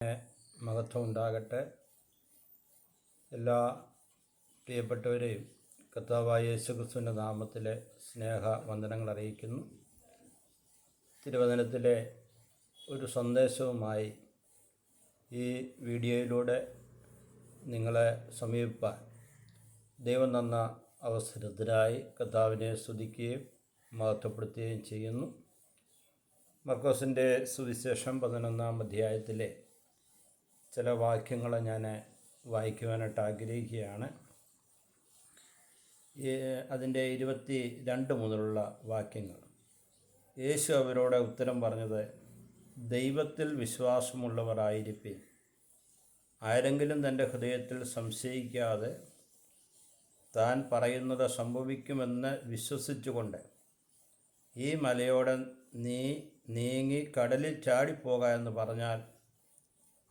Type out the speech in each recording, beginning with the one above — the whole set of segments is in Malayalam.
മഹത്വം ഉണ്ടാകട്ടെ. എല്ലാ പ്രിയപ്പെട്ടവരെയും കർത്താവായ യേശുക്രിസ്തുവിൻ്റെ നാമത്തിലെ സ്നേഹവന്ദനങ്ങൾ അറിയിക്കുന്നു. തിരുവചനത്തിലെ ഒരു സന്ദേശവുമായി ഈ വീഡിയോയിലൂടെ നിങ്ങളെ സമീപിപ്പാൻ ദൈവം തന്ന അവസരത്തിനായി കർത്താവിനെ സ്തുതിക്കുകയും മഹത്വപ്പെടുത്തുകയും ചെയ്യുന്നു. മർക്കോസിൻ്റെ സുവിശേഷം 11-ാം അധ്യായത്തിലെ ചില വാക്യങ്ങൾ ഞാൻ വായിക്കുവാനായിട്ട് ആഗ്രഹിക്കുകയാണ്. അതിൻ്റെ 22 മുതലുള്ള വാക്യങ്ങൾ. യേശു അവരോട് ഉത്തരം പറഞ്ഞത്, ദൈവത്തിൽ വിശ്വാസമുള്ളവരായിരിപ്പിൻ. ആരെങ്കിലും തൻ്റെ ഹൃദയത്തിൽ സംശയിക്കാതെ താൻ പറയുന്നത് സംഭവിക്കുമെന്ന് വിശ്വസിച്ചുകൊണ്ട് ഈ മലയോട് നീങ്ങി കടലിൽ ചാടിപ്പോക എന്ന് പറഞ്ഞാൽ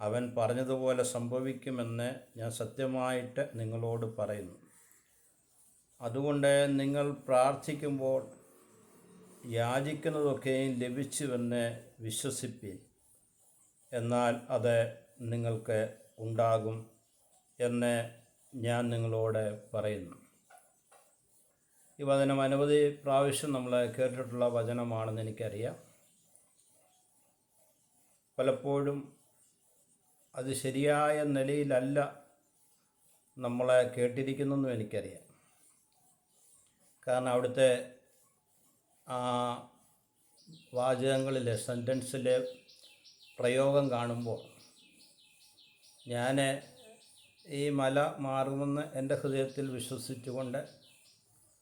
അവൻ പറഞ്ഞതുപോലെ സംഭവിക്കുമെന്ന് ഞാൻ സത്യമായിട്ട് നിങ്ങളോട് പറയുന്നു. അതുകൊണ്ട് നിങ്ങൾ പ്രാർത്ഥിക്കുമ്പോൾ യാചിക്കുന്നതൊക്കെയും ലഭിച്ചുവെന്ന് വിശ്വസിപ്പിൻ, എന്നാൽ അത് നിങ്ങൾക്ക് ഉണ്ടാകും എന്ന് ഞാൻ നിങ്ങളോട് പറയുന്നു. ഈ വചനം അനവധി പ്രാവശ്യം നമ്മൾ കേട്ടിട്ടുള്ള വചനമാണെന്ന് എനിക്കറിയാം. പലപ്പോഴും അത് ശരിയായ നിലയിലല്ല നമ്മളെ കേട്ടിരിക്കുന്നെന്നും എനിക്കറിയാം. കാരണം അവിടുത്തെ വാചകങ്ങളിലെ സെൻറ്റൻസിലെ പ്രയോഗം കാണുമ്പോൾ ഞാൻ ഈ മല മാറുമെന്ന് എൻ്റെ ഹൃദയത്തിൽ വിശ്വസിച്ചുകൊണ്ട്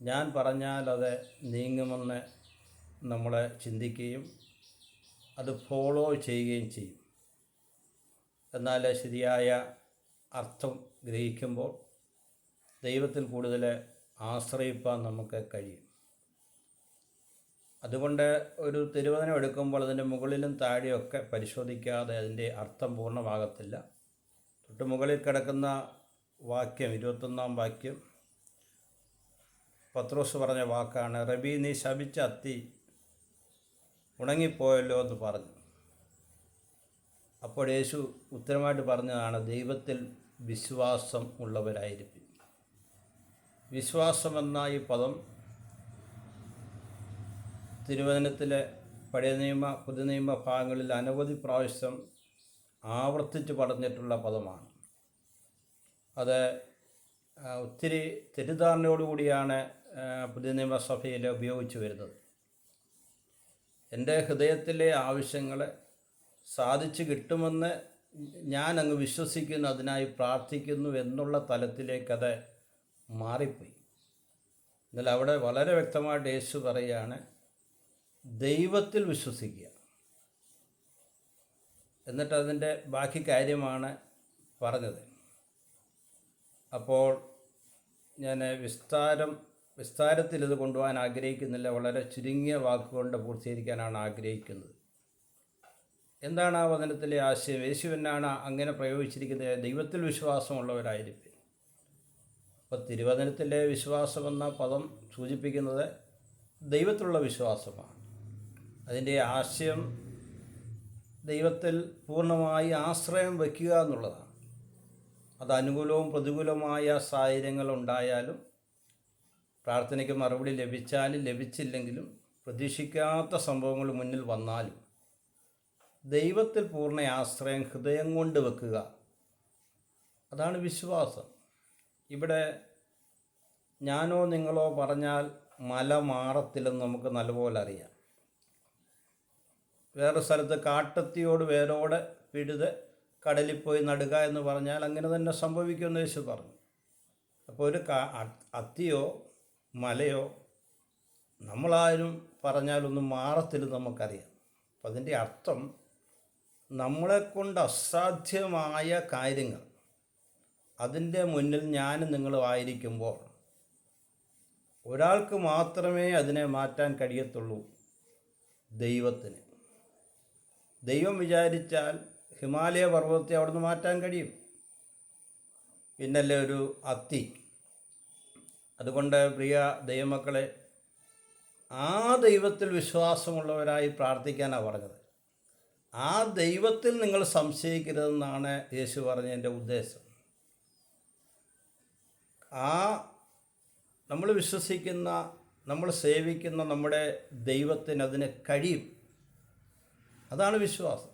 ഞാൻ പറഞ്ഞാൽ അത് നീങ്ങുമെന്ന് നമ്മൾ ചിന്തിക്കുകയും അത് ഫോളോ ചെയ്യുകയും ചെയ്യും. എന്നാൽ ശരിയായ അർത്ഥം ഗ്രഹിക്കുമ്പോൾ ദൈവത്തിൽ കൂടുതൽ ആശ്രയിപ്പാൻ നമുക്ക് കഴിയും. അതുകൊണ്ട് ഒരു തിരുവചനം എടുക്കുമ്പോൾ അതിൻ്റെ മുകളിലും താഴെയൊക്കെ പരിശോധിക്കാതെ അതിൻ്റെ അർത്ഥം പൂർണ്ണമാകത്തില്ല. തൊട്ട് മുകളിൽ കിടക്കുന്ന വാക്യം 21-ാം വാക്യം പത്രോസ് പറഞ്ഞ വാക്കാണ്, റബി നീ ശപിച്ച അത്തി ഉണങ്ങിപ്പോയല്ലോ എന്ന് പറഞ്ഞു. അപ്പോൾ യേശു ഉത്തരമായിട്ട് പറഞ്ഞതാണ്, ദൈവത്തിൽ വിശ്വാസം ഉള്ളവരായിരിക്കും. വിശ്വാസമെന്ന ഈ പദം തിരുവചനത്തിലെ പഴയ നിയമ പുതിയ നിയമ ഭാഗങ്ങളിൽ അനവധി പ്രാവശ്യം ആവർത്തിച്ച് പറഞ്ഞിട്ടുള്ള പദമാണ്. അത് ഒത്തിരി തെറ്റിദ്ധാരണയോടുകൂടിയാണ് പുതിയ നിയമസഭയിൽ ഉപയോഗിച്ച് വരുന്നത്. എൻ്റെ ഹൃദയത്തിലെ ആവശ്യങ്ങൾ സാധിച്ചു കിട്ടുമെന്ന് ഞാൻ അങ്ങ് വിശ്വസിക്കുന്നു, അതിനായി പ്രാർത്ഥിക്കുന്നു എന്നുള്ള തലത്തിലേക്കത് മാറിപ്പോയി. എന്നാൽ അവിടെ വളരെ വ്യക്തമായിട്ട് യേശു പറയുകയാണ്, ദൈവത്തിൽ വിശ്വസിക്കുക. എന്നിട്ട് അതിൻ്റെ ബാക്കി കാര്യമാണ് പറഞ്ഞത്. അപ്പോൾ ഞാൻ വിസ്താരത്തിൽ ഇത് കൊണ്ടുപോകാൻ ആഗ്രഹിക്കുന്നില്ല. വളരെ ചുരുങ്ങിയ വാക്കുകൊണ്ട് പൂർത്തീകരിക്കാനാണ് ആഗ്രഹിക്കുന്നത്. എന്താണ് ആ വചനത്തിലെ ആശയം? യേശുവിനാണ് അങ്ങനെ പ്രയോഗിച്ചിരിക്കുന്നത്, ദൈവത്തിൽ വിശ്വാസമുള്ളവരായിരിക്കും. അപ്പോൾ തിരുവചനത്തിലെ വിശ്വാസമെന്ന പദം സൂചിപ്പിക്കുന്നത് ദൈവത്തിലുള്ള വിശ്വാസമാണ്. അതിൻ്റെ ആശയം ദൈവത്തിൽ പൂർണ്ണമായി ആശ്രയം വയ്ക്കുക എന്നുള്ളതാണ്. അത് അനുകൂലവും പ്രതികൂലമായ സാഹചര്യങ്ങളുണ്ടായാലും, പ്രാർത്ഥനയ്ക്ക് മറുപടി ലഭിച്ചാലും ലഭിച്ചില്ലെങ്കിലും, പ്രതീക്ഷിക്കാത്ത സംഭവങ്ങൾ മുന്നിൽ വന്നാലും ദൈവത്തിൽ പൂർണ്ണ ആശ്രയം ഹൃദയം കൊണ്ട് വെക്കുക. അതാണ് വിശ്വാസം. ഇവിടെ ഞാനോ നിങ്ങളോ പറഞ്ഞാൽ മല മാറത്തില്ലെന്ന് നമുക്ക് നല്ലപോലെ അറിയാം. വേറെ സ്ഥലത്ത് കാട്ടത്തിയോട് വേരോടെ പിഴുത് കടലിൽ പോയി നടുക എന്ന് പറഞ്ഞാൽ അങ്ങനെ തന്നെ സംഭവിക്കുമെന്ന് യേശു പറഞ്ഞു. അപ്പോൾ ഒരു അത്തിയോ മലയോ നമ്മളാരും പറഞ്ഞാലൊന്നും മാറത്തില്ലെന്ന് നമുക്കറിയാം. അപ്പം അതിൻ്റെ അർത്ഥം നമ്മളെക്കൊണ്ട് അസാധ്യമായ കാര്യങ്ങൾ അതിൻ്റെ മുന്നിൽ ഞാനും നിങ്ങളും ആയിരിക്കുമ്പോൾ ഒരാൾക്ക് മാത്രമേ അതിനെ മാറ്റാൻ കഴിയത്തുള്ളൂ, ദൈവത്തിന്. ദൈവം വിചാരിച്ചാൽ ഹിമാലയ പർവ്വതത്തെ അവിടുന്ന് മാറ്റാൻ കഴിയും. പിന്നല്ലേ ഒരു അത്തി. അതുകൊണ്ട് പ്രിയ ദൈവമക്കളെ, ആ ദൈവത്തിൽ വിശ്വാസമുള്ളവരായി പ്രാർത്ഥിക്കാനാണ് പറഞ്ഞത്. ആ ദൈവത്തിൽ നിങ്ങൾ സംശയിക്കരുതെന്നാണ് യേശു പറഞ്ഞതിൻ്റെ ഉദ്ദേശം. ആ നമ്മൾ വിശ്വസിക്കുന്ന, നമ്മൾ സേവിക്കുന്ന നമ്മുടെ ദൈവത്തിന് അതിന് കഴിയും. അതാണ് വിശ്വാസം.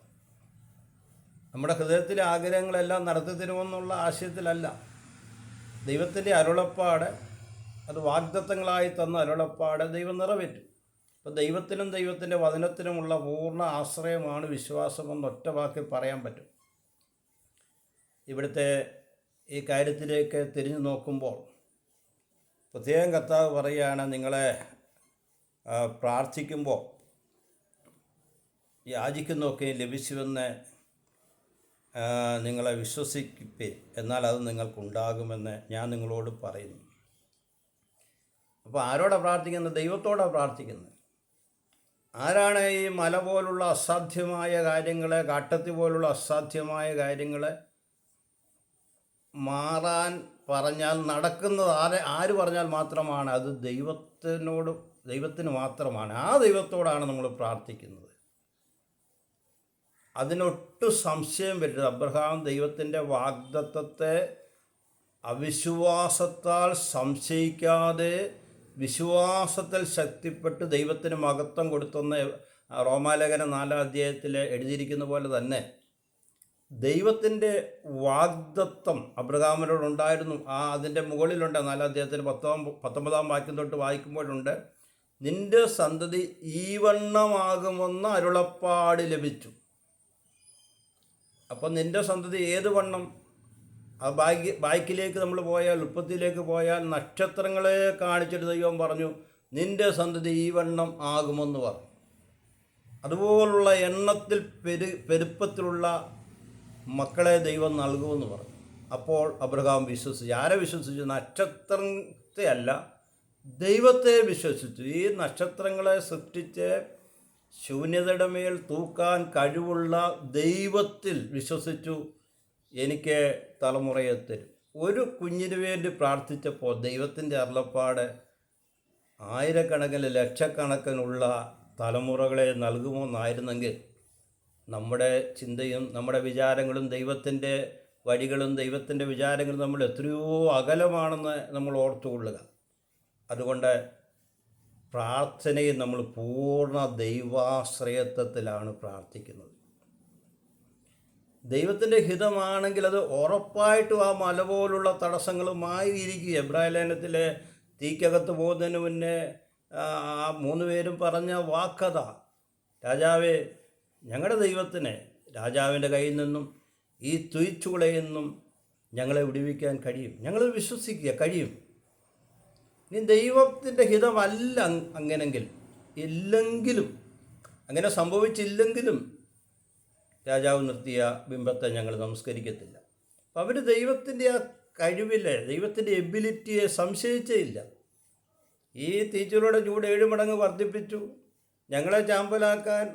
നമ്മുടെ ഹൃദയത്തിലെ ആഗ്രഹങ്ങളെല്ലാം നടത്തി തരുമെന്നുള്ള ആശയത്തിലല്ല. ദൈവത്തിൻ്റെ അരുളപ്പാട്, അത് വാഗ്ദത്തങ്ങളായി തന്ന അരുളപ്പാട് ദൈവം നിറവേറ്റും. അപ്പോൾ ദൈവത്തിനും ദൈവത്തിൻ്റെ വചനത്തിനുമുള്ള പൂർണ്ണ ആശ്രയമാണ് വിശ്വാസമെന്ന് ഒറ്റ വാക്കിൽ പറയാൻ പറ്റും. ഇവിടുത്തെ ഈ കാര്യത്തിലേക്ക് തിരിഞ്ഞു നോക്കുമ്പോൾ പ്രത്യേകം കർത്താവ് പറയുകയാണ്, നിങ്ങളെ പ്രാർത്ഥിക്കുമ്പോൾ യാചിക്കുന്നതൊക്കെ ലഭിച്ചുവെന്ന് നിങ്ങളെ വിശ്വസിപ്പിൻ, എന്നാൽ അത് നിങ്ങൾക്കുണ്ടാകുമെന്ന് ഞാൻ നിങ്ങളോട് പറയുന്നു. അപ്പോൾ ആരോടാണ് പ്രാർത്ഥിക്കുന്നത്? ദൈവത്തോടാണ് പ്രാർത്ഥിക്കുന്നത്. ആരാണ് ഈ മല പോലുള്ള അസാധ്യമായ കാര്യങ്ങളെ, കാട്ടത്തി പോലുള്ള അസാധ്യമായ കാര്യങ്ങളെ മാറാൻ പറഞ്ഞാൽ നടക്കുന്നത്? ആര് പറഞ്ഞാൽ മാത്രമാണ്? അത് ദൈവത്തിന് മാത്രമാണ്. ആ ദൈവത്തോടാണ് നമ്മൾ പ്രാർത്ഥിക്കുന്നത്. അതിനൊട്ടും സംശയം വരരുത്. അബ്രഹാം ദൈവത്തിൻ്റെ വാഗ്ദത്തത്തെ അവിശ്വാസത്താൽ സംശയിക്കാതെ വിശ്വാസത്തിൽ ശക്തിപ്പെട്ട് ദൈവത്തിന് മഹത്വം കൊടുത്തെന്ന് റോമാലേഖനം 4-ാം അധ്യായത്തിൽ എഴുതിയിരിക്കുന്ന പോലെ തന്നെ ദൈവത്തിൻ്റെ വാഗ്ദത്തം അബ്രഹാമിനോടുണ്ടായിരുന്നു. അതിൻ്റെ മുകളിലുണ്ട് 4-ാം അധ്യായത്തിന് 19-ാം വാക്യം തൊട്ട് വായിക്കുമ്പോഴുണ്ട്, നിന്റെ സന്തതി ഈ വണ്ണമാകുമെന്ന് അരുളപ്പാട് ലഭിച്ചു. അപ്പം നിന്റെ സന്തതി ഏത് വണ്ണം? ആ ബാക്കിലേക്ക് നമ്മൾ പോയാൽ, ഉൽപ്പത്തിയിലേക്ക് പോയാൽ നക്ഷത്രങ്ങളെ കാണിച്ചിട്ട് ദൈവം പറഞ്ഞു, നിന്റെ സന്തതി ഈ വണ്ണം ആകുമെന്ന് പറഞ്ഞു. അതുപോലുള്ള എണ്ണത്തിൽ പെരുപ്പത്തിലുള്ള മക്കളെ ദൈവം നൽകുമെന്ന് പറഞ്ഞു. അപ്പോൾ അബ്രഹാം വിശ്വസിച്ചു. ആരെ വിശ്വസിച്ചു? നക്ഷത്രത്തെ അല്ല, ദൈവത്തെ വിശ്വസിച്ചു. ഈ നക്ഷത്രങ്ങളെ സൃഷ്ടിച്ച് ശൂന്യതയുടെ മേൽ തൂക്കാൻ കഴിവുള്ള ദൈവത്തിൽ വിശ്വസിച്ചു. എനിക്ക് തലമുറയെ തരും. ഒരു കുഞ്ഞിന് വേണ്ടി പ്രാർത്ഥിച്ചപ്പോൾ ദൈവത്തിൻ്റെ അരുളപ്പാട് ആയിരക്കണക്കിന് ലക്ഷക്കണക്കിനുള്ള തലമുറകളെ നൽകുമെന്നായിരുന്നെങ്കിൽ നമ്മുടെ ചിന്തയും നമ്മുടെ വിചാരങ്ങളും ദൈവത്തിൻ്റെ വഴികളും ദൈവത്തിൻ്റെ വിചാരങ്ങളും നമ്മൾ എത്രയോ അകലമാണെന്ന് നമ്മൾ ഓർത്തുകൊള്ളുക. അതുകൊണ്ട് പ്രാർത്ഥനയിൽ നമ്മൾ പൂർണ്ണ ദൈവാശ്രയത്വത്തിലാണ് പ്രാർത്ഥിക്കുന്നത്. ദൈവത്തിൻ്റെ ഹിതമാണെങ്കിൽ അത് ഉറപ്പായിട്ടും ആ മല പോലുള്ള തടസ്സങ്ങളുമായി ഇരിക്കുക. എബ്രായ ലേഖനത്തിലെ തീക്കകത്ത് പോകുന്നതിന് മുന്നേ ആ 3 പേരും പറഞ്ഞ വാക്കഥ, രാജാവേ, ഞങ്ങളുടെ ദൈവത്തിന് രാജാവിൻ്റെ കയ്യിൽ നിന്നും ഈ തുയിച്ചുളയിൽ നിന്നും ഞങ്ങളെ വിടുവിക്കാൻ കഴിയും. ഞങ്ങൾ വിശ്വസിക്കുക, കഴിയും. ഇനി ദൈവത്തിൻ്റെ ഹിതമല്ല അങ്ങനെങ്കിൽ, ഇല്ലെങ്കിലും, അങ്ങനെ സംഭവിച്ചില്ലെങ്കിലും രാജാവ് നിർത്തിയ ബിംബത്തെ ഞങ്ങൾ നമസ്കരിക്കത്തില്ല. അപ്പം അവർ ദൈവത്തിൻ്റെ ആ കഴിവിലെ, ദൈവത്തിൻ്റെ എബിലിറ്റിയെ സംശയിച്ചേ ഇല്ല. ഈ തീച്ചുളയുടെ ചൂട് 7 മടങ്ങ് വർദ്ധിപ്പിച്ചു. ഞങ്ങളെ ചാമ്പലാക്കാൻ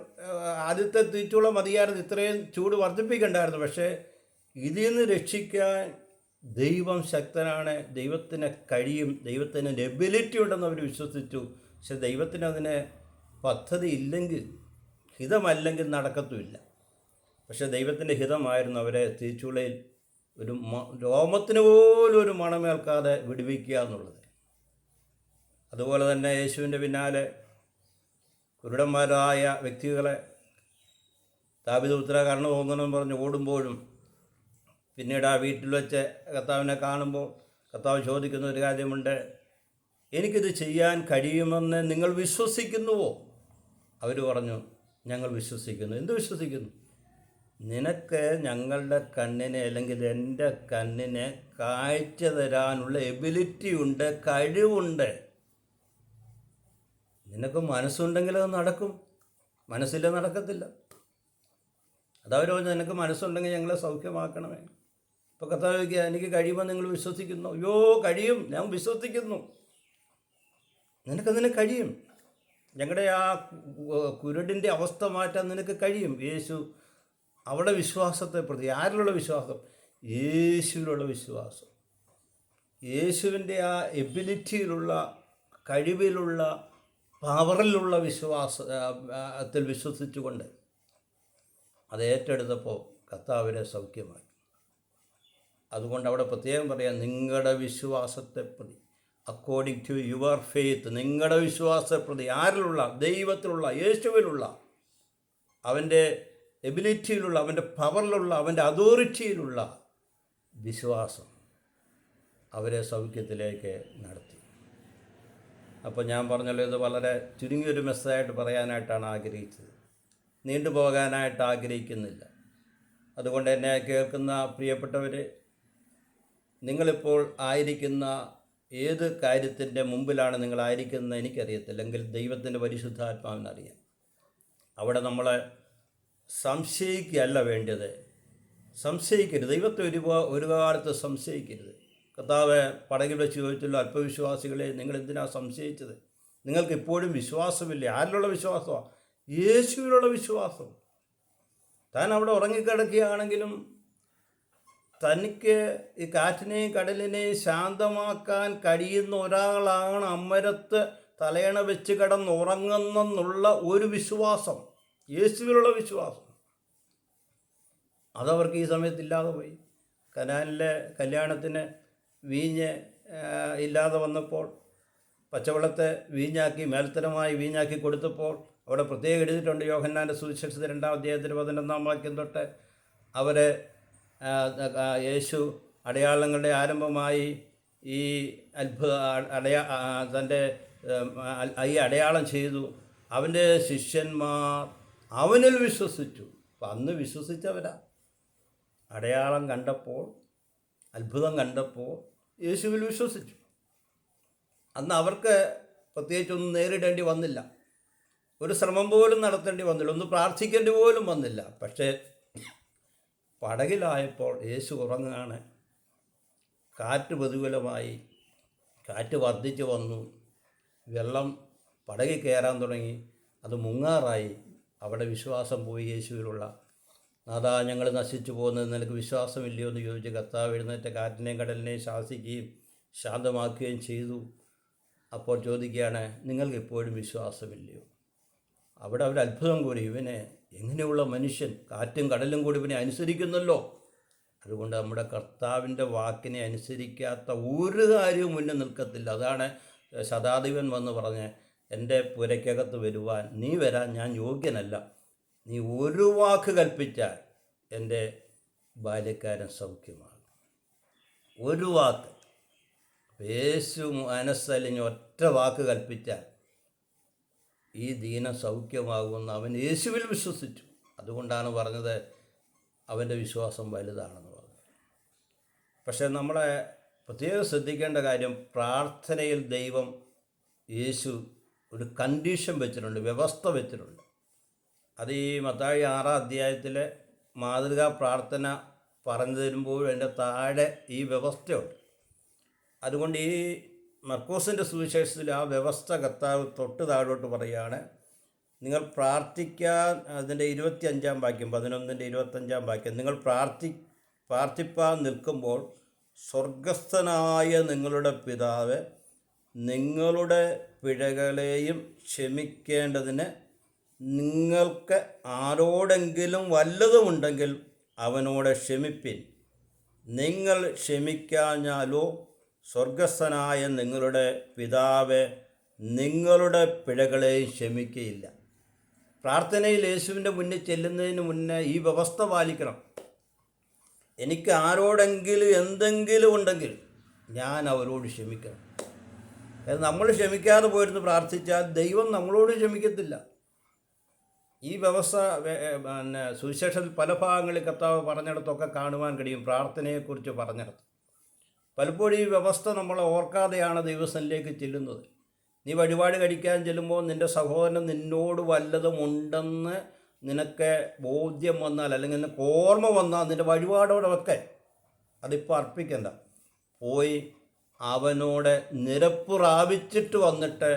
ആദ്യത്തെ തീച്ചുള മതിയായിരുന്നു, ഇത്രയും ചൂട് വർദ്ധിപ്പിക്കണ്ടായിരുന്നു. പക്ഷേ ഇതിൽ നിന്ന് രക്ഷിക്കാൻ ദൈവം ശക്തനാണ്, ദൈവത്തിന് കഴിയും, ദൈവത്തിന് എബിലിറ്റി ഉണ്ടെന്ന് അവർ വിശ്വസിച്ചു. പക്ഷെ ദൈവത്തിന് അതിന് പദ്ധതി ഇല്ലെങ്കിൽ, ഹിതമല്ലെങ്കിൽ നടക്കത്തുമില്ല. പക്ഷെ ദൈവത്തിൻ്റെ ഹിതമായിരുന്നു അവരെ തീച്ചുളയിൽ ഒരു രോമത്തിന് പോലും ഒരു മണമേൽക്കാതെ വിടുവിക്കുക എന്നുള്ളത്. അതുപോലെ തന്നെ യേശുവിൻ്റെ പിന്നാലെ കുരുടന്മാരായ വ്യക്തികളെ ദാവീദ് പുത്രാ കരുണ തോന്നണമെന്ന് പറഞ്ഞ് ഓടുമ്പോഴും പിന്നീട് ആ വീട്ടിൽ വെച്ച് കർത്താവിനെ കാണുമ്പോൾ കർത്താവ് ചോദിക്കുന്ന ഒരു കാര്യമുണ്ട്, എനിക്കിത് ചെയ്യാൻ കഴിയുമെന്ന് നിങ്ങൾ വിശ്വസിക്കുന്നുവോ? അവർ പറഞ്ഞു, ഞങ്ങൾ വിശ്വസിക്കുന്നു. എന്ത് വിശ്വസിക്കുന്നു? നിനക്ക് ഞങ്ങളുടെ കണ്ണിനെ, അല്ലെങ്കിൽ എൻ്റെ കണ്ണിനെ കാഴ്ച തരാനുള്ള എബിലിറ്റി ഉണ്ട്, കഴിവുണ്ട്. നിനക്ക് മനസ്സുണ്ടെങ്കിൽ അത് നടക്കും, മനസ്സില്ല നടക്കത്തില്ല. അതവർ പറഞ്ഞു, നിനക്ക് മനസ്സുണ്ടെങ്കിൽ ഞങ്ങളെ സൗഖ്യമാക്കണമേ. ഇപ്പോൾ കർത്താവ് ചോദിക്കുക, എനിക്ക് കഴിയുമെന്ന് നിങ്ങൾ വിശ്വസിക്കുന്നു? അയ്യോ, കഴിയും, ഞാൻ വിശ്വസിക്കുന്നു. നിനക്കതിന് കഴിയും. ഞങ്ങളുടെ ആ കുരുടിൻ്റെ അവസ്ഥ മാറ്റാൻ നിനക്ക് കഴിയും. യേശു അവിടെ വിശ്വാസത്തെ പ്രതി, ആരിലുള്ള വിശ്വാസം? യേശുവിലുള്ള വിശ്വാസം. യേശുവിൻ്റെ ആ എബിലിറ്റിയിലുള്ള, കഴിവിലുള്ള, പവറിലുള്ള വിശ്വാസത്തിൽ വിശ്വസിച്ചുകൊണ്ട് അത് ഏറ്റെടുത്തപ്പോൾ കർത്താവിനെ സൗഖ്യമാക്കി. അതുകൊണ്ട് അവിടെ പ്രത്യേകം പറയാം, നിങ്ങളുടെ വിശ്വാസത്തെ പ്രതി, അക്കോർഡിംഗ് ടു യുവർ ഫെയ്ത്ത്, നിങ്ങളുടെ വിശ്വാസത്തെ പ്രതി, ആരിലുള്ള? ദൈവത്തിലുള്ള, യേശുവിലുള്ള, അവൻ്റെ എബിലിറ്റിയിലുള്ള, അവൻ്റെ പവറിലുള്ള, അവൻ്റെ അതോറിറ്റിയിലുള്ള വിശ്വാസം അവരെ സൗഖ്യത്തിലേക്ക് നടത്തി. അപ്പോൾ ഞാൻ പറഞ്ഞല്ലോ, ഇത് വളരെ ചുരുങ്ങിയൊരു മെസ്സേജായിട്ട് പറയാനായിട്ടാണ് ആഗ്രഹിച്ചത്, നീണ്ടുപോകാനായിട്ട് ആഗ്രഹിക്കുന്നില്ല. അതുകൊണ്ട് എന്നെ കേൾക്കുന്ന പ്രിയപ്പെട്ടവർ, നിങ്ങളിപ്പോൾ ആയിരിക്കുന്ന ഏത് കാര്യത്തിൻ്റെ മുമ്പിലാണ് നിങ്ങളായിരിക്കുന്നത് എനിക്കറിയത്തില്ല, എങ്കിൽ ദൈവത്തിൻ്റെ പരിശുദ്ധാത്മാവിനറിയാം. അവിടെ നമ്മളെ സംശയിക്കുകയല്ല വേണ്ടത്, സംശയിക്കരുത്. ദൈവത്തെ ഒരു കാലത്ത് സംശയിക്കരുത്. കർത്താവ് പടകിൽ വെച്ച് ചോദിച്ചല്ലോ, അല്പവിശ്വാസികളെ നിങ്ങൾ എന്തിനാണ് സംശയിച്ചത്? നിങ്ങൾക്ക് ഇപ്പോഴും വിശ്വാസമില്ലേ? ആരിലുള്ള വിശ്വാസമാണ്? യേശുവിലുള്ള വിശ്വാസം. താൻ അവിടെ ഉറങ്ങിക്കിടക്കുകയാണെങ്കിലും തനിക്ക് ഈ കാറ്റിനെയും കടലിനെയും ശാന്തമാക്കാൻ കഴിയുന്ന ഒരാളാണ് അമരത്ത് തലയണ വെച്ച് കിടന്നുറങ്ങുന്നെന്നുള്ള ഒരു വിശ്വാസം, യേശുവിലുള്ള വിശ്വാസം. അതവർക്ക് ഈ സമയത്തില്ലാതെ പോയി. കനാനിലെ കല്യാണത്തിന് വീഞ്ഞ് ഇല്ലാതെ വന്നപ്പോൾ പച്ചവെള്ളത്തെ വീഞ്ഞാക്കി, മേൽത്തരമായി വീഞ്ഞാക്കി കൊടുത്തപ്പോൾ അവിടെ പ്രത്യേകം എഴുതിയിട്ടുണ്ട്, യോഹന്നാൻ്റെ സുവിശേഷത്തിൽ 2-ാം അധ്യായത്തിൽ 11-ാം വാക്യം തൊട്ട്, അവരെ യേശു അടയാളങ്ങളുടെ ആരംഭമായി ഈ തൻ്റെ ഈ അടയാളം ചെയ്തു. അവൻ്റെ ശിഷ്യന്മാർ അവനിൽ വിശ്വസിച്ചു. അപ്പം അന്ന് വിശ്വസിച്ചവരാ. അടയാളം കണ്ടപ്പോൾ, അത്ഭുതം കണ്ടപ്പോൾ യേശുവിൽ വിശ്വസിച്ചു. അന്ന് അവർക്ക് പ്രത്യേകിച്ചൊന്നും നേരിടേണ്ടി വന്നില്ല, ഒരു ശ്രമം പോലും നടത്തേണ്ടി വന്നില്ല, ഒന്ന് പ്രാർത്ഥിക്കേണ്ടി പോലും വന്നില്ല. പക്ഷേ പടകിലായപ്പോൾ യേശു ഉറങ്ങുകയാണ്. കാറ്റ് പ്രതികൂലമായി, കാറ്റ് വർദ്ധിച്ചു വന്നു, വെള്ളം പടകിൽ കയറാൻ തുടങ്ങി, അത് മുങ്ങാറായി. അവിടെ വിശ്വാസം പോയി യേശുവിലുള്ള. നാഥാ, ഞങ്ങൾ നശിച്ചു പോകുന്നത് നിനക്ക് വിശ്വാസമില്ലയോ എന്ന് ചോദിച്ച് കർത്താവ് എഴുന്നേറ്റ് കാറ്റിനെയും കടലിനെയും ശാസിക്കുകയും ശാന്തമാക്കുകയും ചെയ്തു. അപ്പോൾ ചോദിക്കുകയാണ്, നിങ്ങൾക്ക് ഇപ്പോഴും വിശ്വാസമില്ലയോ? അവിടെ അവർ അത്ഭുതം കൂടി, ഇവനെ എങ്ങനെയുള്ള മനുഷ്യൻ, കാറ്റും കടലും കൂടി ഇവനെ അനുസരിക്കുന്നല്ലോ. അതുകൊണ്ട് നമ്മുടെ കർത്താവിൻ്റെ വാക്കിനെ അനുസരിക്കാത്ത ഒരു കാര്യവും മുന്നിൽ നിൽക്കത്തില്ല. അതാണ് ശതാധിപൻ വന്ന് പറഞ്ഞ്, എൻ്റെ പുരയ്ക്കകത്ത് വരുവാൻ നീ വരാൻ ഞാൻ യോഗ്യനല്ല, നീ ഒരു വാക്ക് കൽപ്പിച്ചാൽ എൻ്റെ ബാല്യക്കാരൻ സൗഖ്യമാകും. ഒരു വാക്ക്. യേശു മനസ്സലിഞ്ഞ് ഒറ്റ വാക്ക് കൽപ്പിച്ചാൽ ഈ ദീനം സൗഖ്യമാകുമെന്ന് അവൻ യേശുവിൽ വിശ്വസിച്ചു. അതുകൊണ്ടാണ് പറഞ്ഞത് അവൻ്റെ വിശ്വാസം വലുതാണെന്ന് പറഞ്ഞത്. പക്ഷേ നമ്മളെ പ്രത്യേകം ശ്രദ്ധിക്കേണ്ട കാര്യം, പ്രാർത്ഥനയിൽ ദൈവം യേശു ഒരു കണ്ടീഷൻ വെച്ചിട്ടുണ്ട്, വ്യവസ്ഥ വെച്ചിട്ടുണ്ട്. അത് ഈ മത്തായി 6-ാം അധ്യായത്തിലെ മാതൃകാ പ്രാർത്ഥന പറഞ്ഞു തരുമ്പോൾ അതിൻ്റെ താഴെ ഈ വ്യവസ്ഥയുണ്ട്. അതുകൊണ്ട് ഈ മർക്കോസിൻ്റെ സുവിശേഷത്തിൽ ആ വ്യവസ്ഥ കർത്താവ് തൊട്ട് താഴോട്ട് പറയുകയാണ്, നിങ്ങൾ പ്രാർത്ഥിക്കാൻ, അതിൻ്റെ 25-ാം വാക്യം, 11-ൻ്റെ 25-ാം വാക്യം, നിങ്ങൾ പ്രാർത്ഥിപ്പാൻ നിൽക്കുമ്പോൾ സ്വർഗസ്ഥനായ നിങ്ങളുടെ പിതാവ് നിങ്ങളുടെ പിഴകളെയും ക്ഷമിക്കേണ്ടതിന് നിങ്ങൾക്ക് ആരോടെങ്കിലും വല്ലതുമുണ്ടെങ്കിൽ അവനോട് ക്ഷമിപ്പിൻ. നിങ്ങൾ ക്ഷമിക്കാഞ്ഞാലോ സ്വർഗസ്ഥനായ നിങ്ങളുടെ പിതാവ് നിങ്ങളുടെ പിഴകളെയും ക്ഷമിക്കുകയില്ല. പ്രാർത്ഥനയിൽ യേശുവിൻ്റെ മുന്നിൽ ചെല്ലുന്നതിന് മുന്നേ ഈ വ്യവസ്ഥ പാലിക്കണം. എനിക്ക് ആരോടെങ്കിലും എന്തെങ്കിലും ഉണ്ടെങ്കിൽ ഞാൻ അവരോട് ക്ഷമിക്കണം. നമ്മൾ ക്ഷമിക്കാതെ പോയിരുന്നു പ്രാർത്ഥിച്ചാൽ ദൈവം നമ്മളോട് ക്ഷമിക്കത്തില്ല. ഈ വ്യവസ്ഥ സുവിശേഷത്തിൽ പല ഭാഗങ്ങളിൽ കർത്താവ് പറഞ്ഞിടത്തൊക്കെ കാണുവാൻ കഴിയും. പ്രാർത്ഥനയെക്കുറിച്ച് പറഞ്ഞിടത്ത് പലപ്പോഴും ഈ വ്യവസ്ഥ നമ്മളെ ഓർക്കാതെയാണ് ദൈവസന്നിധിയിലേക്ക് ചെല്ലുന്നത്. നീ വഴിപാട് കഴിക്കാൻ ചെല്ലുമ്പോൾ നിൻ്റെ സഹോദരൻ നിന്നോട് വല്ലതും ഉണ്ടെന്ന് നിനക്ക് ബോധ്യം വന്നാൽ, അല്ലെങ്കിൽ നിനക്ക് ഓർമ്മ വന്നാൽ, നിൻ്റെ വഴിപാടോടെ വെക്കെ, അതിപ്പോൾ അർപ്പിക്കണ്ട, പോയി അവനോട് നിരപ്പ് പ്രാപിച്ചിട്ട് വന്നിട്ട്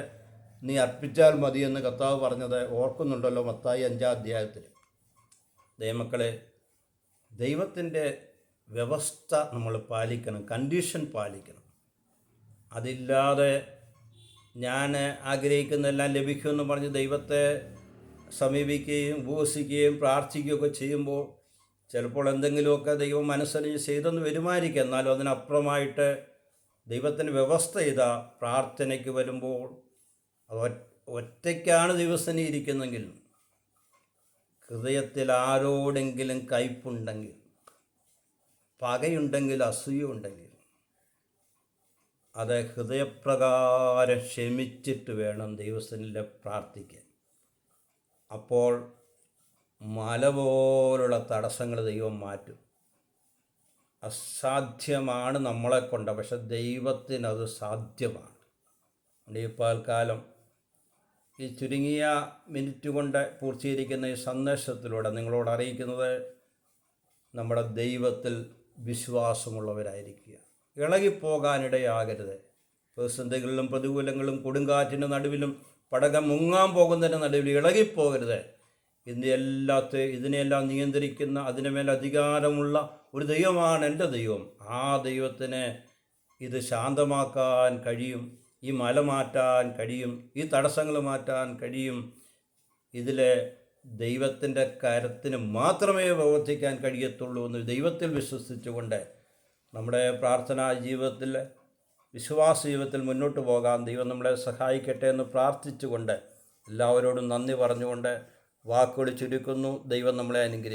നീ അർപ്പിച്ചാൽ മതിയെന്ന് കർത്താവ് പറഞ്ഞത് ഓർക്കുന്നുണ്ടല്ലോ മത്തായി 5-ാം അധ്യായത്തിൽ. ദൈവമക്കളെ, ദൈവത്തിൻ്റെ വ്യവസ്ഥ നമ്മൾ പാലിക്കണം, കണ്ടീഷൻ പാലിക്കണം. അതില്ലാതെ ഞാൻ ആഗ്രഹിക്കുന്നതെല്ലാം ലഭിക്കുമെന്ന് പറഞ്ഞ് ദൈവത്തെ സമീപിക്കുകയും ഉപവസിക്കുകയും പ്രാർത്ഥിക്കുകയൊക്കെ ചെയ്യുമ്പോൾ ചിലപ്പോൾ എന്തെങ്കിലുമൊക്കെ ദൈവം മനസ്സറിഞ്ഞ് ചെയ്തെന്ന് വരുമായിരിക്കും. എന്നാലും അതിനപ്പുറമായിട്ട് ദൈവത്തിന് വ്യവസ്ഥ ചെയ്ത പ്രാർത്ഥനയ്ക്ക് വരുമ്പോൾ അത് ഒറ്റയ്ക്കാണ് ദൈവസ്ഥനെ ഇരിക്കുന്നെങ്കിൽ, ഹൃദയത്തിൽ ആരോടെങ്കിലും കയ്പുണ്ടെങ്കിൽ, പകയുണ്ടെങ്കിൽ, അസൂയുണ്ടെങ്കിൽ, അത് ഹൃദയപ്രകാരം ക്ഷമിച്ചിട്ട് വേണം ദൈവസ്ഥനിൽ പ്രാർത്ഥിക്കാൻ. അപ്പോൾ മല പോലുള്ള തടസ്സങ്ങൾ ദൈവം മാറ്റും. അസാധ്യമാണ് നമ്മളെ കൊണ്ട്, പക്ഷെ ദൈവത്തിനത് സാധ്യമാണ്. ഈ പകൽക്കാലം ഈ ചുരുങ്ങിയ മിനിറ്റ് കൊണ്ട് പൂർത്തീകരിക്കുന്ന ഈ സന്ദേശത്തിലൂടെ നിങ്ങളോട് അറിയിക്കുന്നത്, നമ്മുടെ ദൈവത്തിൽ വിശ്വാസമുള്ളവരായിരിക്കുക. ഇളകിപ്പോകാനിടയാകരുത്. പ്രതിസന്ധികളിലും പ്രതികൂലങ്ങളും കൊടുങ്കാറ്റിൻ്റെ നടുവിലും പടകം മുങ്ങാൻ പോകുന്നതിൻ്റെ നടുവിൽ ഇളകിപ്പോകരുത്. ഇതിനെയെല്ലാം നിയന്ത്രിക്കുന്ന, അതിനുമേൽ അധികാരമുള്ള ഒരു ദൈവമാണ് എൻ്റെ ദൈവം. ആ ദൈവത്തിന് ഇത് ശാന്തമാക്കാൻ കഴിയും, ഈ മല മാറ്റാൻ കഴിയും, ഈ തടസ്സങ്ങൾ മാറ്റാൻ കഴിയും. ഇതിലെ ദൈവത്തിൻ്റെ കരത്തിന് മാത്രമേ പ്രവർത്തിക്കാൻ കഴിയത്തുള്ളൂ എന്ന് ദൈവത്തിൽ വിശ്വസിച്ചുകൊണ്ട് നമ്മുടെ പ്രാർത്ഥനാ ജീവിതത്തിൽ, വിശ്വാസ ജീവിതത്തിൽ മുന്നോട്ട് പോകാൻ ദൈവം നമ്മളെ സഹായിക്കട്ടെ എന്ന് പ്രാർത്ഥിച്ചുകൊണ്ട് എല്ലാവരോടും നന്ദി പറഞ്ഞുകൊണ്ട് വാക്കുകൾ ചുരുക്കുന്നു. ദൈവം നമ്മളെ അനുഗ്രഹിക്കും.